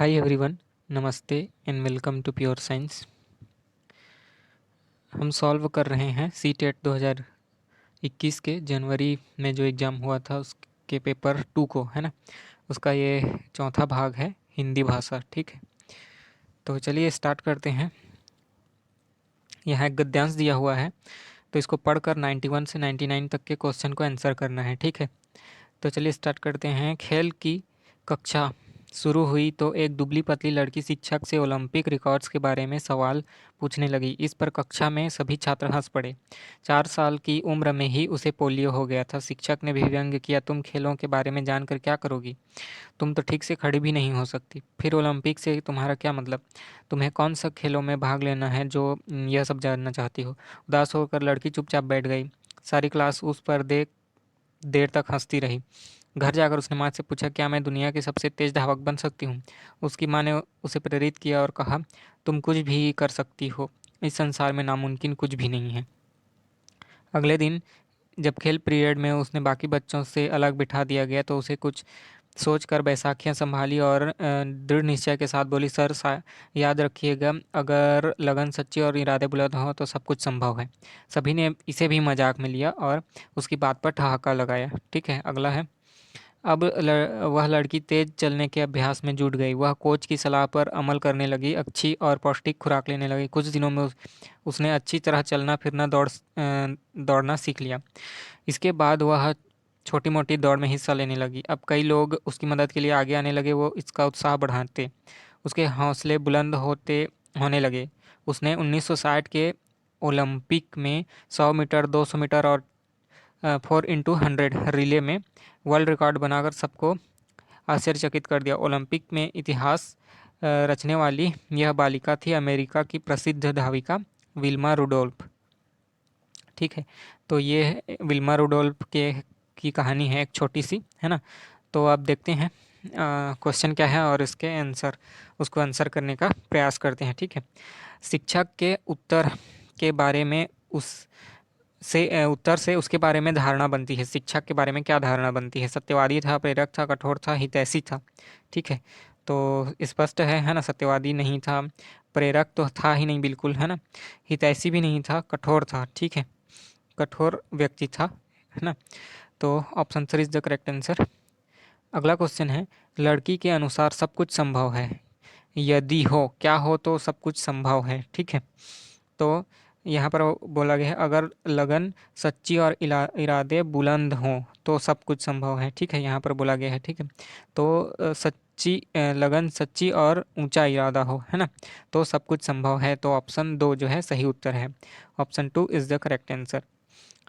हाय everyone, नमस्ते and welcome to pure science. हम solve कर रहे हैं सी टेट 2021 के जनवरी में जो एग्ज़ाम हुआ था उसके पेपर 2 को, है ना। उसका ये चौथा भाग है, हिंदी भाषा। ठीक है, तो चलिए स्टार्ट करते हैं। यहाँ एक गद्यांश दिया हुआ है, तो इसको पढ़कर 91 से 99 तक के क्वेश्चन को आंसर करना है। ठीक है, तो चलिए स्टार्ट करते हैं। खेल की कक्षा शुरू हुई तो एक दुबली पतली लड़की शिक्षक से ओलंपिक रिकॉर्ड्स के बारे में सवाल पूछने लगी। इस पर कक्षा में सभी छात्र हंस पड़े। 4 साल की उम्र में ही उसे पोलियो हो गया था। शिक्षक ने भी व्यंग्य किया, तुम खेलों के बारे में जानकर क्या करोगी? तुम तो ठीक से खड़ी भी नहीं हो सकती। फिर ओलंपिक से तुम्हारा क्या मतलब? तुम्हें कौन सा खेलों में भाग लेना है जो यह सब जानना चाहती हो? उदास होकर लड़की चुपचाप बैठ गई। सारी क्लास उस पर देख देर तक हंसती रही। घर जाकर उसने माँ से पूछा, क्या मैं दुनिया की सबसे तेज धावक बन सकती हूँ? उसकी माँ ने उसे प्रेरित किया और कहा, तुम कुछ भी कर सकती हो। इस संसार में नामुमकिन कुछ भी नहीं है। अगले दिन जब खेल पीरियड में उन्हें बाकी बच्चों से अलग बिठा दिया गया तो उसे कुछ सोचकर बैसाखियाँ संभाली और दृढ़ निश्चय के साथ बोली, सर याद रखिएगा, अगर लगन सच्ची और इरादे बुलंद हो तो सब कुछ संभव है। सभी ने इसे भी मजाक में लिया और उसकी बात पर ठहाका लगाया। ठीक है, अगला है। अब वह लड़की तेज चलने के अभ्यास में जुट गई। वह कोच की सलाह पर अमल करने लगी, अच्छी और पौष्टिक खुराक लेने लगी। कुछ दिनों में उसने अच्छी तरह चलना फिरना दौड़ना सीख लिया। इसके बाद वह छोटी मोटी दौड़ में हिस्सा लेने लगी। अब कई लोग उसकी मदद के लिए आगे आने लगे। वो इसका उत्साह बढ़ाते, उसके हौसले बुलंद होने लगे। उसने 1960 के ओलंपिक में 100 मीटर, 200 मीटर और 4x100 रिले में वर्ल्ड रिकॉर्ड बनाकर सबको आश्चर्यचकित कर दिया। ओलंपिक में इतिहास रचने वाली यह बालिका थी अमेरिका की प्रसिद्ध धाविका विल्मा रुडोल्फ। ठीक है, तो ये विल्मा रुडोल्फ की कहानी है, एक छोटी सी, है ना। तो आप देखते हैं क्वेश्चन क्या है और इसके आंसर, उसको आंसर करने का प्रयास करते हैं। ठीक है, शिक्षक के उत्तर के बारे में उत्तर से उसके बारे में धारणा बनती है। शिक्षक के बारे में क्या धारणा बनती है? सत्यवादी था, प्रेरक था, कठोर था, हितैषी था। ठीक है, तो स्पष्ट है ना। सत्यवादी नहीं था, प्रेरक तो था ही नहीं बिल्कुल, है ना। हितैषी भी नहीं था, कठोर था। ठीक है, कठोर व्यक्ति था, है ना। तो option 3 is the correct answer. अगला क्वेश्चन है, लड़की के अनुसार सब कुछ संभव है। यदि हो, क्या हो तो सब कुछ संभव है। ठीक है, तो यहाँ पर बोला गया है, अगर लगन सच्ची और इरादे बुलंद हों तो सब कुछ संभव है। ठीक है, यहाँ पर बोला गया है। ठीक है, तो लगन सच्ची और ऊंचा इरादा हो, है ना, तो सब कुछ संभव है। तो ऑप्शन 2 जो है सही उत्तर है। Option 2 is the correct answer.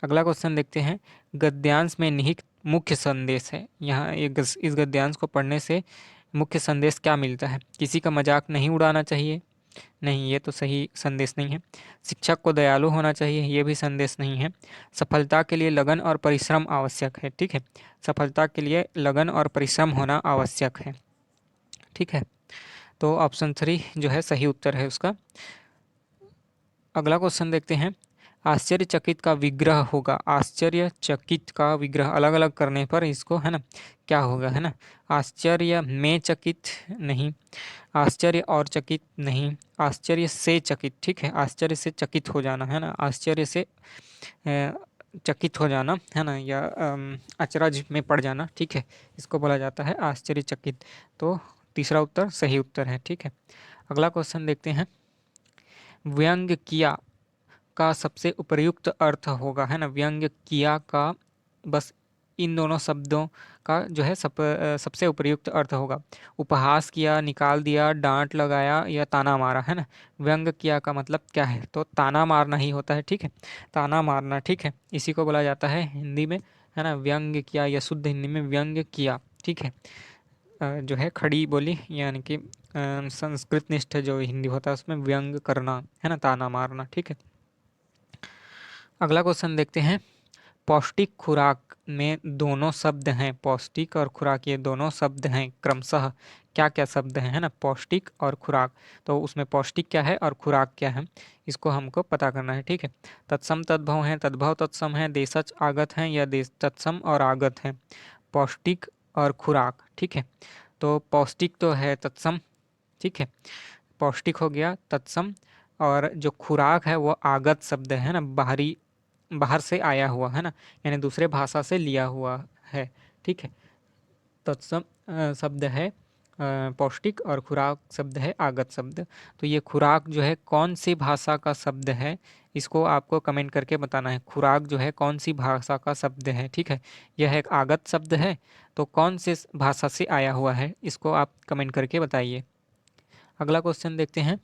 अगला क्वेश्चन देखते हैं। गद्यांश में निहित मुख्य संदेश है। यहाँ इस गद्यांश को पढ़ने से मुख्य संदेश क्या मिलता है? किसी का मजाक नहीं उड़ाना चाहिए, नहीं, ये तो सही संदेश नहीं है। शिक्षक को दयालु होना चाहिए, ये भी संदेश नहीं है। सफलता के लिए लगन और परिश्रम आवश्यक है। ठीक है, सफलता के लिए लगन और परिश्रम होना आवश्यक है। ठीक है, तो ऑप्शन 3 जो है सही उत्तर है उसका। अगला क्वेश्चन देखते हैं। आश्चर्यचकित का विग्रह होगा। आश्चर्यचकित का विग्रह अलग अलग करने पर इसको, है ना, क्या होगा, है ना। आश्चर्य में चकित नहीं, आश्चर्य और चकित नहीं, आश्चर्य से चकित। ठीक है, आश्चर्य से चकित हो जाना, है ना, आश्चर्य से चकित हो जाना, है ना, या अचरज में पड़ जाना। ठीक है, इसको बोला जाता है आश्चर्यचकित। तो तीसरा उत्तर सही उत्तर है। ठीक है, अगला क्वेश्चन देखते हैं। व्यंग्य किया का सबसे उपयुक्त अर्थ होगा, है ना। व्यंग्य किया का बस इन दोनों शब्दों का जो है सबसे उपयुक्त अर्थ होगा। उपहास किया, निकाल दिया, डांट लगाया या ताना मारा, है ना। व्यंग्य किया का मतलब क्या है? तो ताना मारना ही होता है। ठीक है, ताना मारना। ठीक है, इसी को बोला जाता है हिंदी में, है ना, व्यंग्य किया, या शुद्ध हिंदी में व्यंग्य किया। ठीक है, जो है खड़ी बोली यानी कि संस्कृत निष्ठ जो हिंदी होता है उसमें व्यंग करना, है ना, ताना मारना। ठीक है, अगला क्वेश्चन देखते हैं। पौष्टिक खुराक में दोनों शब्द हैं, पौष्टिक और खुराक ये दोनों शब्द हैं, क्रमशः क्या क्या शब्द हैं, है ना, पौष्टिक और खुराक। तो उसमें पौष्टिक क्या है और खुराक क्या है, इसको हमको पता करना है। ठीक है, तत्सम तद्भव है, तद्भव तत्सम है, देशज आगत है, या देश तत्सम और आगत है। पौष्टिक और खुराक। ठीक है, तो पौष्टिक तो है तत्सम, ठीक है। पौष्टिक हो गया तत्सम, और जो खुराक है वो आगत शब्द है ना, बाहर से आया हुआ है ना, यानी दूसरे भाषा से लिया हुआ है। ठीक है। तत्सम शब्द है पौष्टिक, और खुराक शब्द है आगत शब्द। तो ये खुराक जो है कौन सी भाषा का शब्द है, इसको आपको कमेंट करके बताना है। खुराक जो है कौन सी भाषा का शब्द है। ठीक है। यह एक आगत शब्द है, तो कौन से भाषा से आया हुआ है, इसको आप कमेंट करके बताइए। अगला क्वेश्चन देखते हैं।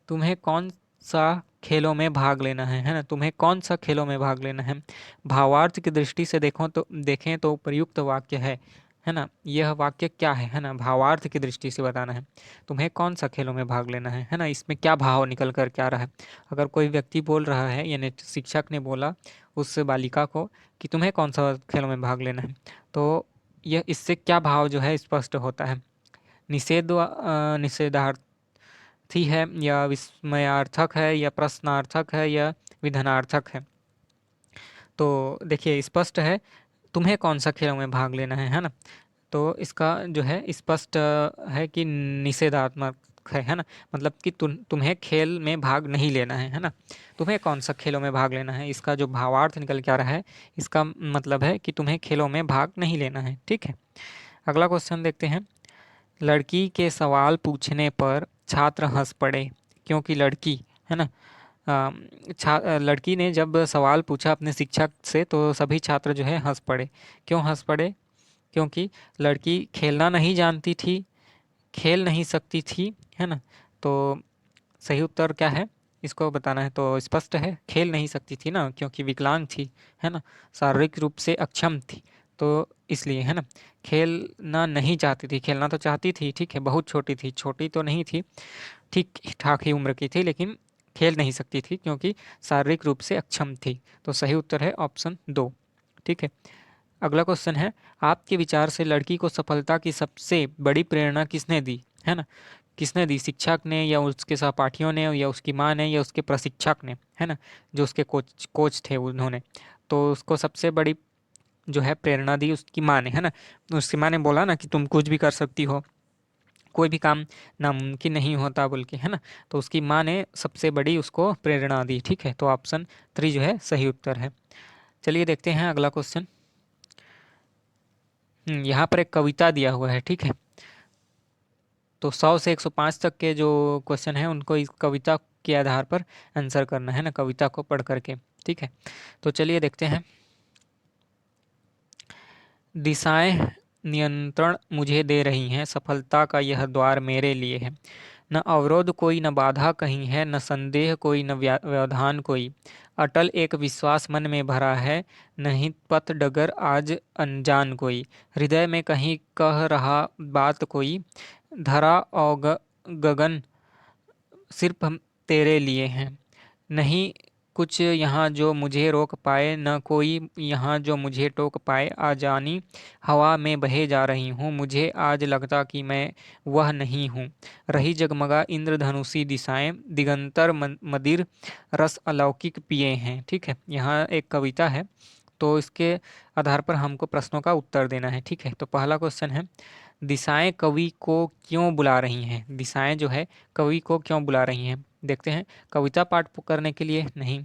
तुम्हें कौन सा खेलों में भाग लेना है ना, तुम्हें कौन सा खेलों में भाग लेना है। भावार्थ की दृष्टि से देखें तो प्रयुक्त वाक्य है ना। यह वाक्य क्या है ना, भावार्थ की दृष्टि से बताना है। तुम्हें कौन सा खेलों में भाग लेना है ना, इसमें क्या भाव निकल कर क्या रहा है। अगर कोई व्यक्ति बोल रहा है, यानी शिक्षक ने बोला उस बालिका को कि तुम्हें कौन सा खेलों में भाग लेना है, तो यह इससे क्या भाव जो है स्पष्ट होता है। निषेधार्थी है, या विस्मयार्थक है, या प्रश्नार्थक है, या विधानार्थक है। तो देखिए स्पष्ट है, तुम्हें कौन सा खेलों में भाग लेना है ना। तो इसका जो है स्पष्ट है कि निषेधात्मक है ना। मतलब कि तुम्हें खेल में भाग नहीं लेना है ना। तुम्हें कौन सा खेलों में भाग लेना है, इसका जो भावार्थ निकल के आ रहा है, इसका मतलब है कि तुम्हें खेलों में भाग नहीं लेना है। ठीक है। अगला क्वेश्चन देखते हैं। लड़की के सवाल पूछने पर छात्र हंस पड़े, क्योंकि लड़की है ना। लड़की ने जब सवाल पूछा अपने शिक्षक से, तो सभी छात्र जो है हंस पड़े। क्यों हंस पड़े? क्योंकि लड़की खेलना नहीं जानती थी, खेल नहीं सकती थी, है ना। तो सही उत्तर क्या है, इसको बताना है। तो स्पष्ट है, खेल नहीं सकती थी ना, क्योंकि विकलांग थी, है ना, शारीरिक रूप से अक्षम थी, तो इसलिए है ना। खेलना नहीं चाहती थी, खेलना तो चाहती थी, ठीक है, बहुत छोटी थी, छोटी तो नहीं थी, ठीक ठाक ही उम्र की थी, लेकिन खेल नहीं सकती थी क्योंकि शारीरिक रूप से अक्षम थी। तो सही उत्तर है ऑप्शन 2। ठीक है। अगला क्वेश्चन है, आपके विचार से लड़की को सफलता की सबसे बड़ी प्रेरणा किसने दी, है ना। किसने दी, शिक्षक ने, या उसके सहपाठियों ने, या उसकी माँ ने, या उसके प्रशिक्षक ने, है ना, जो उसके कोच कोच थे उन्होंने। तो उसको सबसे बड़ी जो है प्रेरणा दी उसकी माँ ने, है ना। उसकी माँ ने बोला ना कि तुम कुछ भी कर सकती हो, कोई भी काम नामुमकिन नहीं होता बोल के, है ना। तो उसकी माँ ने सबसे बड़ी उसको प्रेरणा दी। ठीक है। तो ऑप्शन 3 जो है सही उत्तर है। चलिए देखते हैं अगला क्वेश्चन। यहाँ पर एक कविता दिया हुआ है, ठीक है। तो 100 से 105 तक के जो क्वेश्चन हैं उनको इस कविता के आधार पर आंसर करना है ना, कविता को पढ़ करके। ठीक है। तो चलिए देखते हैं। दिशाएं नियंत्रण मुझे दे रही हैं, सफलता का यह द्वार मेरे लिए है। न अवरोध कोई, न बाधा कहीं है, न संदेह कोई, न व्यवधान कोई। अटल एक विश्वास मन में भरा है, नहीं पथ डगर आज अनजान कोई। हृदय में कहीं कह रहा बात कोई, धरा और गगन सिर्फ हम तेरे लिए हैं। नहीं कुछ यहाँ जो मुझे रोक पाए, न कोई यहाँ जो मुझे टोक पाए। आ जानी हवा में बहे जा रही हूँ, मुझे आज लगता कि मैं वह नहीं हूँ। रही जगमगा इंद्रधनुषी दिशाएं, दिगंतर मदिर रस अलौकिक पिए हैं। ठीक है। यहाँ एक कविता है, तो इसके आधार पर हमको प्रश्नों का उत्तर देना है। ठीक है। तो पहला क्वेश्चन है, दिशाएं कवि को क्यों बुला रही हैं। दिशाएं जो है कवि को क्यों बुला रही हैं, देखते हैं। कविता पाठ करने के लिए नहीं,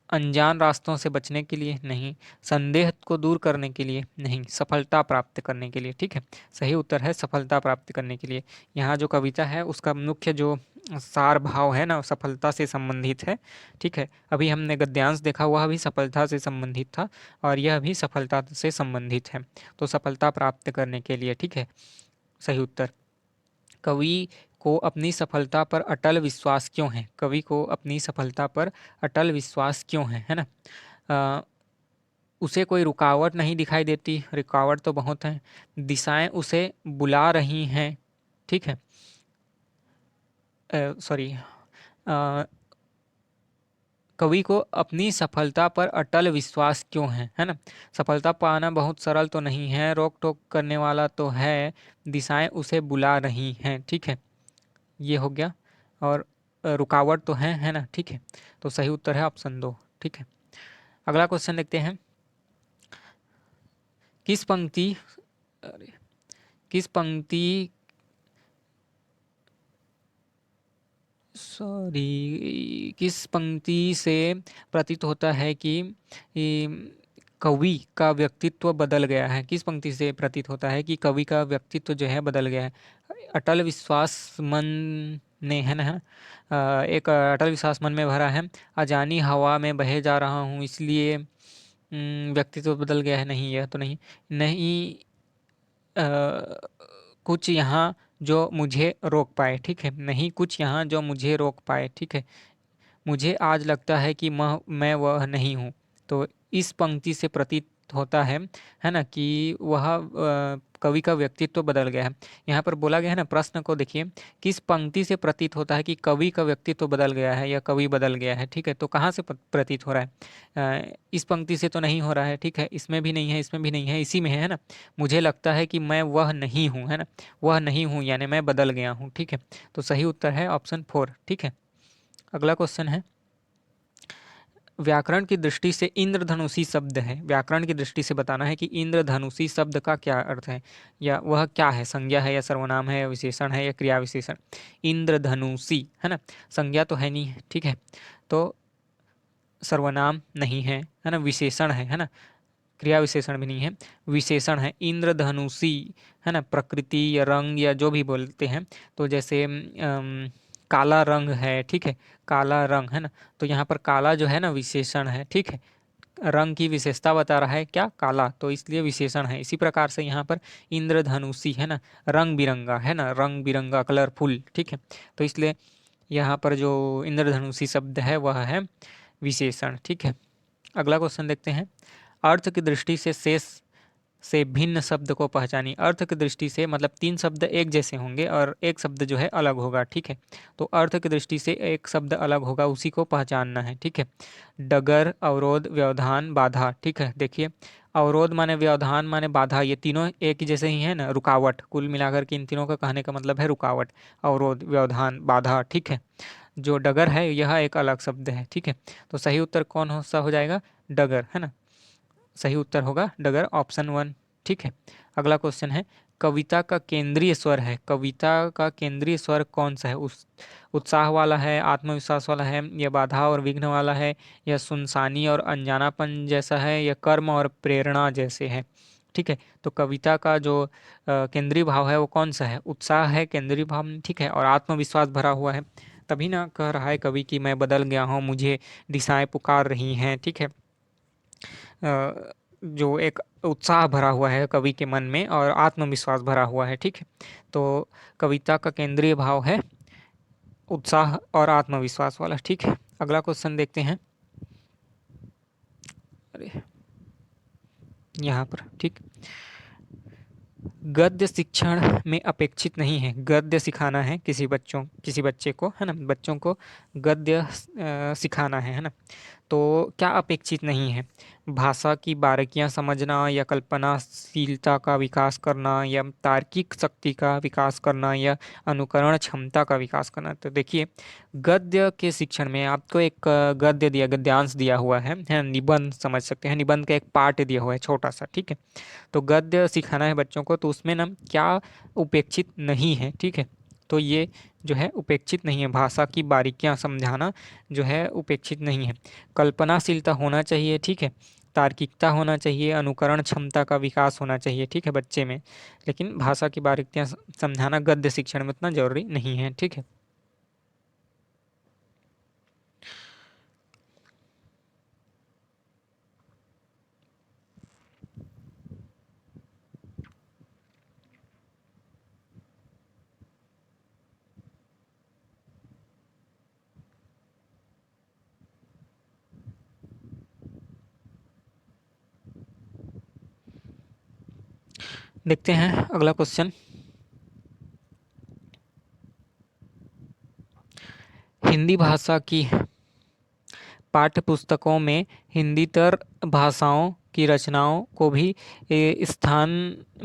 अनजान रास्तों से बचने के लिए नहीं, संदेह को दूर करने के लिए नहीं, सफलता प्राप्त करने के लिए। ठीक है। सही उत्तर है सफलता प्राप्त करने के लिए। यहाँ जो कविता है उसका मुख्य जो सार भाव है ना, सफलता से संबंधित है। ठीक है। अभी हमने गद्यांश देखा, वह भी सफलता से संबंधित था, और यह भी सफलता से संबंधित है। तो सफलता प्राप्त करने के लिए। ठीक है। सही उत्तर। कवि को अपनी सफलता पर अटल विश्वास क्यों है, कवि को अपनी सफलता पर अटल विश्वास क्यों है ना। अ, उसे कोई रुकावट नहीं दिखाई देती, रुकावट तो बहुत है। दिशाएं उसे बुला रही हैं, ठीक है। सॉरी, कवि को अपनी सफलता पर अटल विश्वास क्यों है ना। सफलता पाना बहुत सरल तो नहीं है, रोक टोक करने वाला तो है, दिशाएं उसे बुला रही हैं। ठीक है। ये हो गया। और रुकावट तो है ना। ठीक है। तो सही उत्तर है ऑप्शन 2। ठीक है। अगला क्वेश्चन देखते हैं। किस पंक्ति अरे किस पंक्ति सॉरी, किस पंक्ति से प्रतीत होता है कि कवि का व्यक्तित्व बदल गया है? किस पंक्ति से प्रतीत होता है कि कवि का व्यक्तित्व जो है बदल गया है? अटल विश्वास मन ने, है ना, एक अटल विश्वास मन में भरा है, अजानी हवा में बहे जा रहा हूँ इसलिए व्यक्तित्व बदल गया है। नहीं, यह तो नहीं। नहीं, कुछ यहाँ जो मुझे रोक पाए, ठीक है, नहीं कुछ यहाँ जो मुझे रोक पाए, ठीक है, मुझे आज लगता है कि मैं वह नहीं हूँ। तो इस पंक्ति से प्रतीत होता है ना, कि वह कवि का व्यक्तित्व बदल गया है। यहाँ पर बोला गया है ना, प्रश्न को देखिए, किस पंक्ति से प्रतीत होता है कि कवि का व्यक्तित्व बदल गया है या कवि बदल गया है, ठीक है, तो कहाँ से प्रतीत हो रहा है? इस पंक्ति से तो नहीं हो रहा है, ठीक है, इसमें भी नहीं है, इसमें भी नहीं है, इसी में है ना। मुझे लगता है कि मैं वह नहीं हूँ, है ना, वह नहीं हूँ यानी मैं बदल गया हूँ, ठीक है। तो सही उत्तर है ऑप्शन 4, ठीक है। अगला क्वेश्चन है, व्याकरण की दृष्टि से इंद्रधनुषी शब्द है, व्याकरण की दृष्टि से बताना है कि इंद्रधनुषी शब्द का क्या अर्थ है, या वह क्या है, संज्ञा है या सर्वनाम है या विशेषण है या क्रिया विशेषण? इंद्रधनुषी, है ना, संज्ञा तो है नहीं, ठीक है, तो सर्वनाम नहीं है ना, विशेषण है ना, क्रिया विशेषण भी नहीं है, विशेषण है। इंद्रधनुषी, है ना, प्रकृति या रंग या जो भी बोलते हैं, तो जैसे काला रंग है, ठीक है, काला रंग, है ना, तो यहाँ पर काला जो है ना विशेषण है, ठीक है, रंग की विशेषता बता रहा है क्या, काला, तो इसलिए विशेषण है। इसी प्रकार से यहाँ पर इंद्रधनुषी, है ना, रंग बिरंगा, है ना, रंग बिरंगा, कलरफुल, ठीक है, तो इसलिए यहाँ पर जो इंद्रधनुषी शब्द है वह है विशेषण, ठीक है। अगला क्वेश्चन देखते हैं, अर्थ की दृष्टि से शेष से भिन्न शब्द को पहचानी। अर्थ की दृष्टि से मतलब 3 शब्द एक जैसे होंगे और एक शब्द जो है अलग होगा, ठीक है, तो अर्थ की दृष्टि से एक शब्द अलग होगा, उसी को पहचानना है, ठीक है। डगर, अवरोध, व्यवधान, बाधा, ठीक है, देखिए, अवरोध माने व्यवधान माने बाधा, ये तीनों एक ही जैसे ही है ना, रुकावट, कुल मिलाकर के इन तीनों का कहने का मतलब है रुकावट, अवरोध, व्यवधान, बाधा, ठीक है। जो डगर है यह एक अलग शब्द है, ठीक है, तो सही उत्तर कौन सा हो जाएगा, डगर, है ना, सही उत्तर होगा डगर, ऑप्शन 1, ठीक है। अगला क्वेश्चन है, कविता का केंद्रीय स्वर है, कविता का केंद्रीय स्वर कौन सा है? उस उत्साह वाला है, आत्मविश्वास वाला है, या बाधा और विघ्न वाला है, या सुनसानी और अनजानापन जैसा है, या कर्म और प्रेरणा जैसे है, ठीक है। तो कविता का जो केंद्रीय भाव है वो कौन सा है? उत्साह है केंद्रीय भाव में, ठीक है, और आत्मविश्वास भरा हुआ है, तभी ना कह रहा है कवि कि मैं बदल गया हूँ, मुझे दिशाएं पुकार रही हैं, ठीक है। जो एक उत्साह भरा हुआ है कवि के मन में और आत्मविश्वास भरा हुआ है, ठीक है, तो कविता का केंद्रीय भाव है उत्साह और आत्मविश्वास वाला, ठीक है। अगला क्वेश्चन देखते हैं, अरे यहाँ पर, ठीक, गद्य शिक्षण में अपेक्षित नहीं है, गद्य सिखाना है किसी बच्चे को, है ना, बच्चों को गद्य सिखाना है ना, तो क्या अपेक्षित नहीं है? भाषा की बारीकियां समझना, या कल्पनाशीलता का विकास करना, या तार्किक शक्ति का विकास करना, या अनुकरण क्षमता का विकास करना। तो देखिए, गद्य के शिक्षण में आपको एक गद्य दिया, गद्यांश दिया हुआ है, निबंध समझ सकते हैं, निबंध का एक पार्ट दिया हुआ है छोटा सा, ठीक है, तो गद्य सिखाना है बच्चों को, तो उसमें ना क्या उपेक्षित नहीं है, ठीक है, तो ये जो है उपेक्षित नहीं है, भाषा की बारीकियां समझाना जो है उपेक्षित नहीं है। कल्पनाशीलता होना चाहिए, ठीक है, तार्किकता होना चाहिए, अनुकरण क्षमता का विकास होना चाहिए, ठीक है, बच्चे में, लेकिन भाषा की बारीकियां समझाना गद्य शिक्षण में उतना जरूरी नहीं है, ठीक है। देखते हैं अगला क्वेश्चन, हिंदी भाषा की पाठ्य पुस्तकों में हिंदीतर भाषाओं की रचनाओं को भी स्थान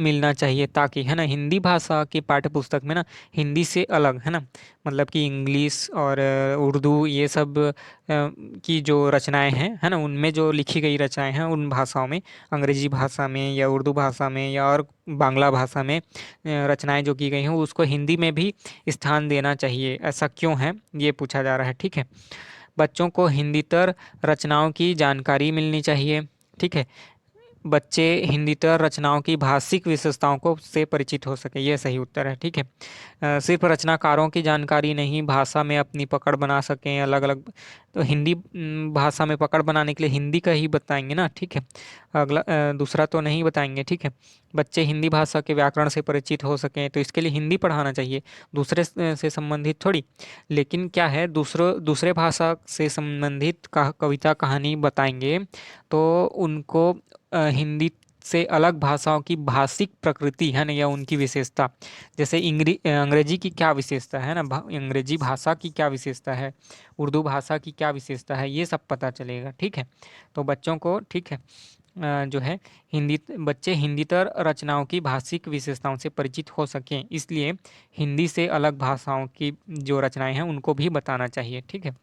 मिलना चाहिए, ताकि है ना हिंदी भाषा की पाठ्य पुस्तक में ना हिंदी से अलग है ना, मतलब कि इंग्लिश और उर्दू ये सब की जो रचनाएं हैं है ना, उनमें जो लिखी गई रचनाएं हैं उन भाषाओं में, अंग्रेजी भाषा में या उर्दू भाषा में या और बांग्ला भाषा में रचनाएं जो की गई हैं उसको हिंदी में भी स्थान देना चाहिए। ऐसा क्यों है ये पूछा जा रहा है। ठीक है, बच्चों को हिंदीतर रचनाओं की जानकारी मिलनी चाहिए। ठीक है, बच्चे हिंदीतर रचनाओं की भाषिक विशेषताओं को से परिचित हो सके, ये सही उत्तर है। ठीक है, सिर्फ रचनाकारों की जानकारी नहीं, भाषा में अपनी पकड़ बना सकें अलग अलग, तो हिंदी भाषा में पकड़ बनाने के लिए हिंदी का ही बताएंगे ना। ठीक है, अगला दूसरा तो नहीं बताएंगे। ठीक है, बच्चे हिंदी भाषा के व्याकरण से परिचित हो सकें तो इसके लिए हिंदी पढ़ाना चाहिए, दूसरे से संबंधित थोड़ी। लेकिन क्या है, दूसरे भाषा से संबंधित कविता कहानी बताएंगे तो उनको हिंदी से अलग भाषाओं की भाषिक प्रकृति है ना या उनकी विशेषता, जैसे अंग्रेजी की क्या विशेषता है ना, अंग्रेजी भाषा की क्या विशेषता है, उर्दू भाषा की क्या विशेषता है, ये सब पता चलेगा। ठीक है, तो बच्चों को ठीक है जो है बच्चे हिंदीतर रचनाओं की भाषिक विशेषताओं से परिचित हो सकें, इसलिए हिंदी से अलग भाषाओं की जो रचनाएं हैं उनको भी बताना चाहिए। ठीक है।